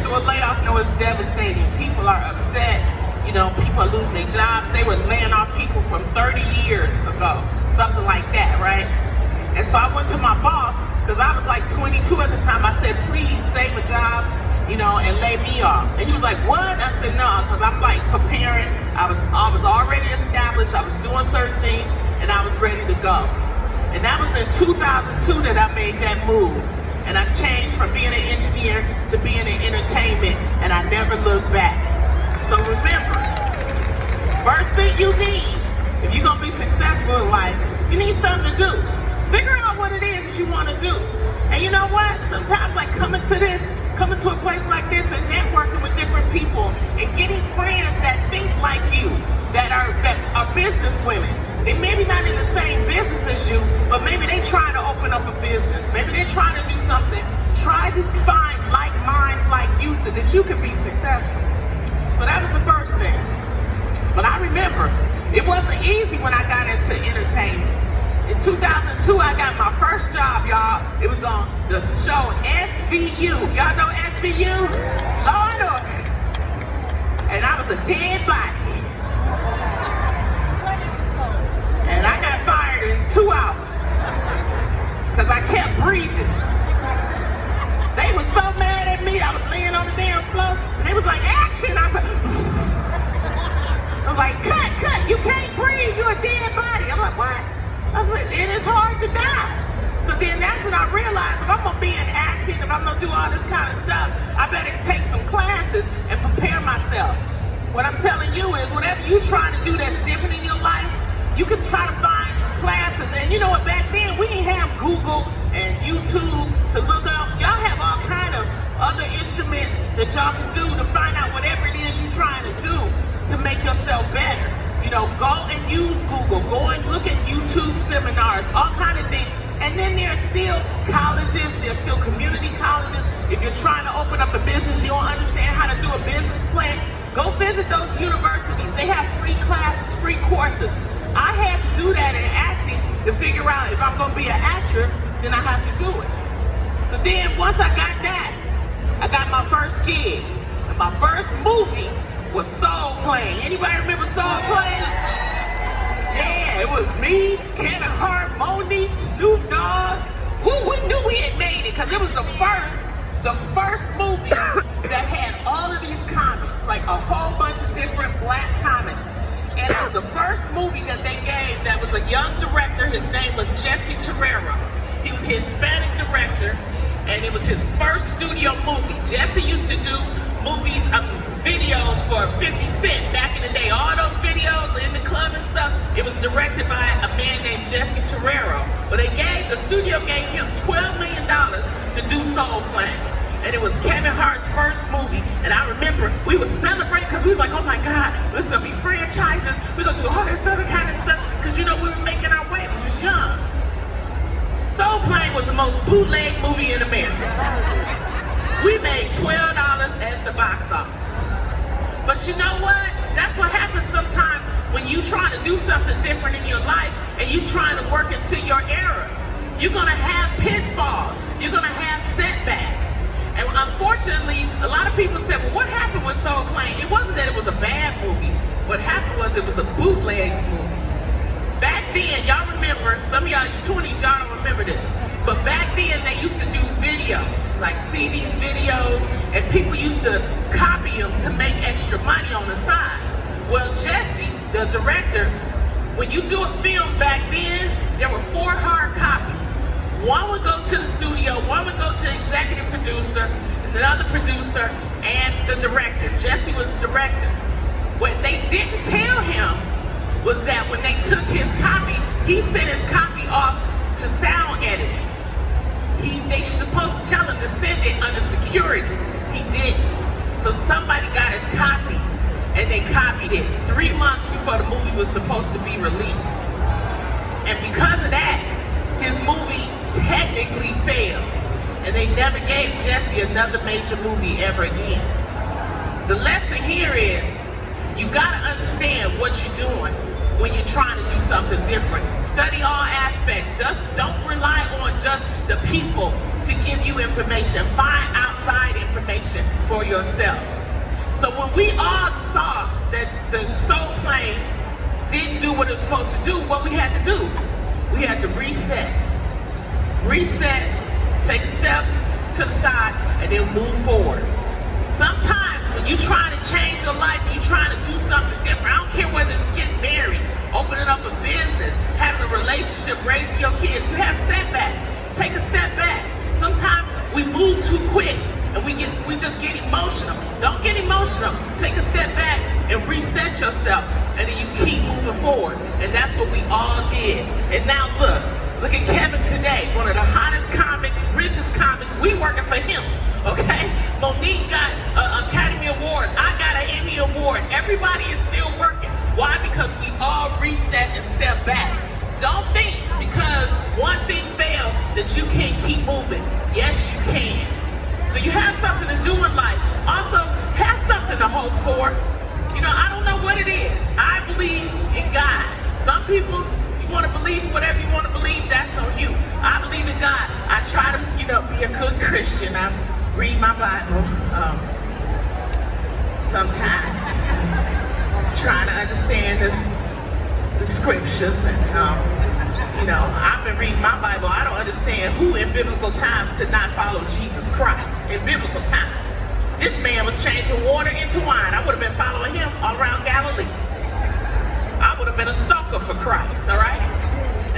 through a layoff, no, it's devastating. People are upset. You know, people are losing their jobs. They were laying off people from 30 years ago, something like that, right? And so I went to my boss, because I was like 22 at the time. I said, please save a job, you know, and lay me off. And he was like, what? I said, no, because I'm like preparing. I was already established. I was doing certain things, and I was ready to go. And that was in 2002 that I made that move. And I changed from being an engineer to being in entertainment, and I never looked back. So remember, first thing you need, if you're gonna be successful in life, you need something to do. Figure out what it is that you want to do. And you know what? Sometimes like coming to a place like this and networking with different people and getting friends that think like you, that are business women. They maybe not in the same business as you, but maybe they trying to open up a business. Maybe they're trying to do something. Try to find like minds like you so that you can be successful. So that was the first thing. But I remember, it wasn't easy when I got into entertainment. In 2002, I got my first job, y'all. It was on the show SVU. Y'all know SVU? Law and Order. And I was a dead body. And I got fired in 2 hours. Because I kept breathing. They were so mad at me. I was laying on the damn floor. And they was like, action. I was like, cut. You can't breathe. You're a dead body. I'm like, what? I was like, it is hard to die. So then that's when I realized, if I'm gonna be in acting, if I'm gonna do all this kind of stuff, I better take some classes and prepare myself. What I'm telling you is, whatever you're trying to do that's different in your life, you can try to find classes. And you know what, back then, we didn't have Google and YouTube to look up. Y'all have all kind of other instruments that y'all can do to find out whatever it is you're trying to do to make yourself better. You know, go and use Google, go and look at YouTube seminars, all kind of things. And then there's still colleges, there's still community colleges. If you're trying to open up a business, you don't understand how to do a business plan, go visit those universities. They have free classes, free courses. I had to do that in acting to figure out if I'm gonna be an actor, then I have to do it. So then once I got that, I got my first gig. And my first movie was Soul Plane. Anybody remember Soul Plane? Yeah, it was me, Kevin Hart, Monique, Snoop Dogg. We knew we had made it because it was the first movie that had all of these comics, like a whole bunch of different black comics. And it was the first movie that they gave that was a young director. His name was Jesse Terrero. He was a Hispanic director, and it was his first studio movie. Jesse used to do movies, videos for 50 Cent back in the day. All those videos in the club and stuff, it was directed by a man named Jesse Terrero. But the studio gave him $12 million to do Soul Plane. And it was Kevin Hart's first movie. And I remember we would celebrate because we was like, oh my God, this is gonna be franchises. We're gonna do all this other kind of stuff. Because you know, we were making our way, we was young. Soul Plane was the most bootleg movie in America. We made $12 at the box office. But you know what? That's what happens sometimes when you trying to do something different in your life and you trying to work into your era. You're gonna have pitfalls. You're gonna have setbacks. And unfortunately, a lot of people said, well, what happened with Soul Plane? It wasn't that it was a bad movie. What happened was it was a bootlegs movie. Back then, y'all remember, some of y'all 20s, y'all don't remember this, but back then they used to do videos, like CDs videos, and people used to copy them to make extra money on the side. Well, Jesse, the director, when you do a film back then, there were 4 hard copies. One would go to the studio, one would go to the executive producer, the other producer, and the director. Jesse was the director. What they didn't tell him was that when they took his copy, he sent his copy off to sound editing. They supposed to tell him to send it under security. He didn't. So somebody got his copy, and they copied it 3 months before the movie was supposed to be released. And because of that, his movie technically failed. And they never gave Jesse another major movie ever again. The lesson here is, you gotta understand what you're doing when you're trying to do something different. Study all aspects. Don't rely on just the people to give you information. Find outside information for yourself. So when we all saw that the soul plane didn't do what it was supposed to do, what we had to do? We had to reset. Reset, take steps to the side, and then move forward. Sometimes when you're trying to change your life, and you're trying to do something different, I don't care whether it's getting married, opening up a business, having a relationship, raising your kids, you have setbacks. Take a step back. Sometimes we move too quick and we just get emotional. Don't get emotional. Take a step back and reset yourself, and then you keep moving forward. And that's what we all did. And now look at Kevin today, one of the hottest comics, richest comics. We working for him, okay? Monique got an Academy Award. I got an Emmy Award. Everybody is still working. Why? Because we all reset and step back. Don't think because one thing fails that you can't keep moving. Yes, you can. So you have something to do in life. Also, have something to hope for. You know, I don't know what it is. I believe in God. Some people, you want to believe in whatever you want to believe, that's on you. I believe in God. I try to, be a good Christian. I read my Bible sometimes. Trying to understand the scriptures, and I've been reading my Bible. I don't understand who in biblical times could not follow Jesus Christ in biblical times. This man was changing water into wine. I would have been following him all around Galilee. I would have been a stalker for Christ, all right?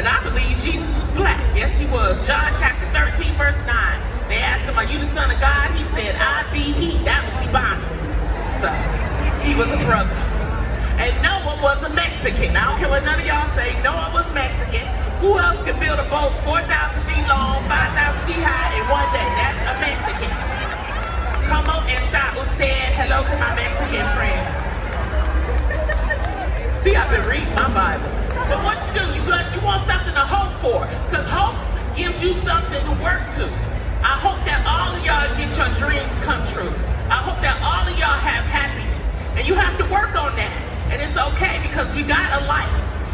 And I believe Jesus was black. Yes, he was. John chapter 13, verse 9. They asked him, "Are you the Son of God?" He said, "I be he." That was Ebonics. So he was a brother. And Noah was a Mexican. I don't care what none of y'all say. Noah was Mexican. Who else could build a boat 4,000 feet long, 5,000 feet high in one day? That's a Mexican. Como esta usted? Hello to my Mexican friends. See, I've been reading my Bible. But what you do, you want something to hope for. Because hope gives you something to work to. I hope that all of y'all get your dreams come true. I hope that all of y'all have happiness. And you have to work on that. And it's okay because we got a life.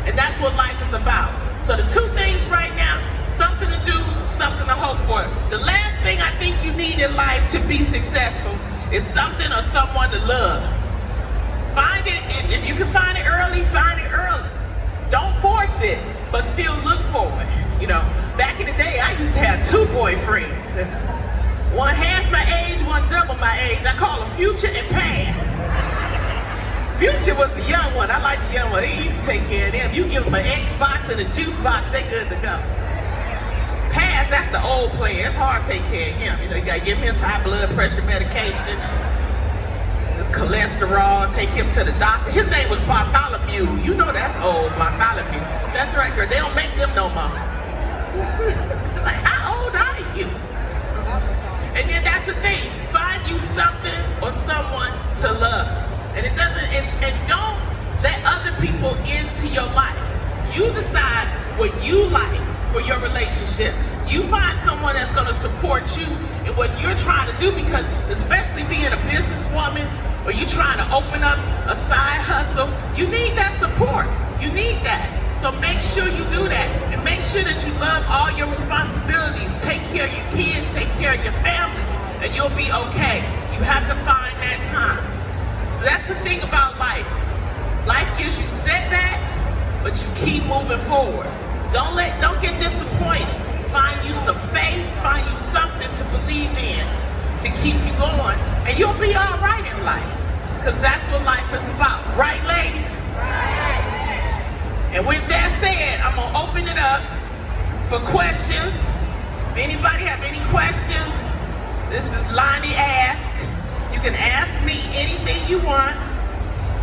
And that's what life is about. So the two things right now, something to do, something to hope for. The last thing I think you need in life to be successful is something or someone to love. Find it, if you can find it early, find it early. Don't force it, but still look for it. Back in the day, I used to have 2 boyfriends. One half my age, one double my age. I call them Future and Past. Future was the young one. I like the young one. He used to take care of them. You give them an Xbox and a juice box, they good to go. Past, that's the old player. It's hard to take care of him. You gotta give him his high blood pressure medication, his cholesterol, take him to the doctor. His name was Bartholomew. You know that's old, Bartholomew. That's right, girl. They don't make them no more. Like, how old are you? And then that's the thing. Find you something or someone to love. And it doesn't, and don't let other people into your life. You decide what you like for your relationship. You find someone that's gonna support you in what you're trying to do, because especially being a businesswoman or you trying to open up a side hustle, you need that support. You need that. So make sure you do that. And make sure that you love all your responsibilities. Take care of your kids, take care of your family, and you'll be okay. You have to find that time. So that's the thing about life. Life gives you setbacks, but you keep moving forward. Don't get disappointed. Find you some faith, find you something to believe in to keep you going, and you'll be all right in life. Because that's what life is about. Right, ladies? Right. And with that said, I'm gonna open it up for questions. If anybody have any questions, this is Loni Ask. You can ask me anything you want,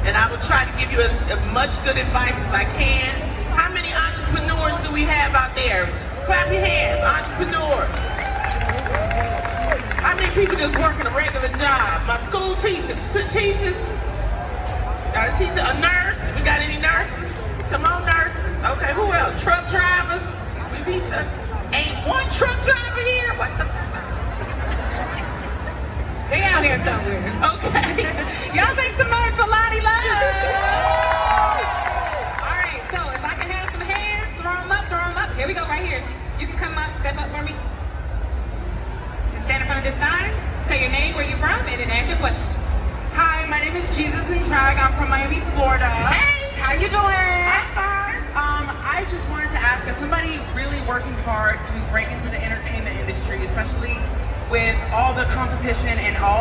and I will try to give you as much good advice as I can. How many entrepreneurs do we have out there? Clap your hands, entrepreneurs. How many people just working a regular job? My school teachers, teachers. Got a teacher, a nurse. We got any nurses? Come on, nurses. Okay, who else? Truck drivers. We beat you. Ain't one truck driver here? What the? They out here somewhere. Okay. Y'all make some noise for Loni Love. All right, so if I can have some hands, throw them up, throw them up. Here we go, right here. You can come up, step up for me. stand in front of this sign, say your name, where you're from, and then ask your question. Hi, my name is Jesus in Drag. I'm from Miami, Florida. Hey, how you doing? I'm fine. I just wanted to ask, as somebody really working hard to break into the entertainment industry, especially with all the competition and all